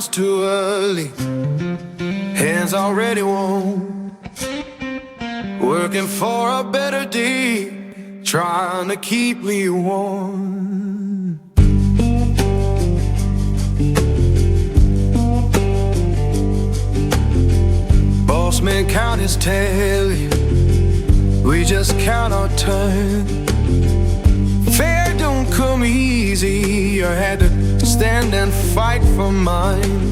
comes too early, hands already warm, working for a better day, trying to keep me warm. Boss man count his tally, we just count our turn. Fair don't come easy, I had to stand and fight for mine.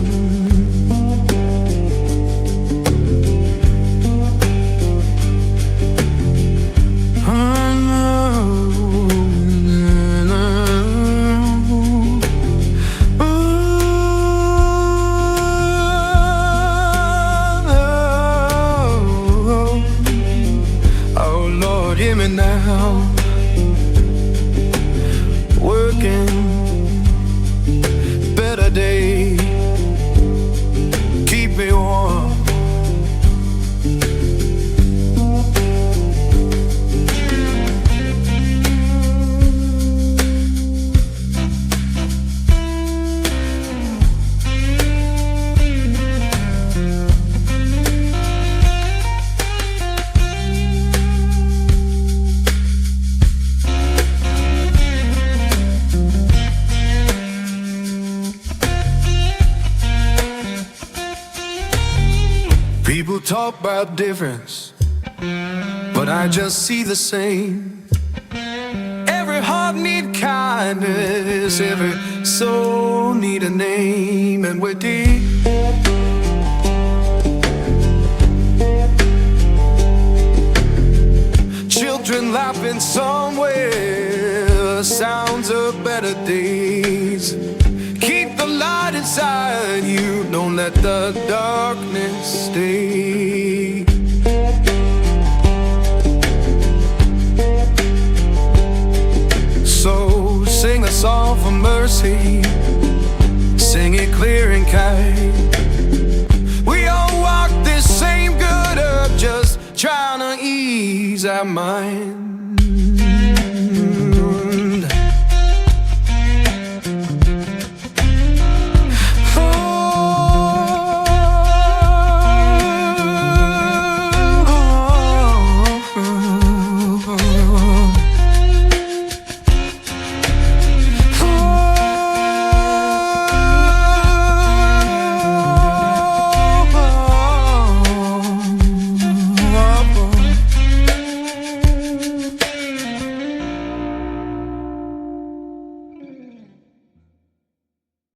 Oh Lord, hear me now. Working, better day, keep me warm. People talk about difference, but I just see the same. Every heart need kindness, every soul need a name, and we're deep. Children laughing somewhere, sounds of better days. Keep the light inside you, don't let the darkness stay. So sing a song for mercy, sing it clear and kind. We all walk this same good earth, just trying to ease our mind.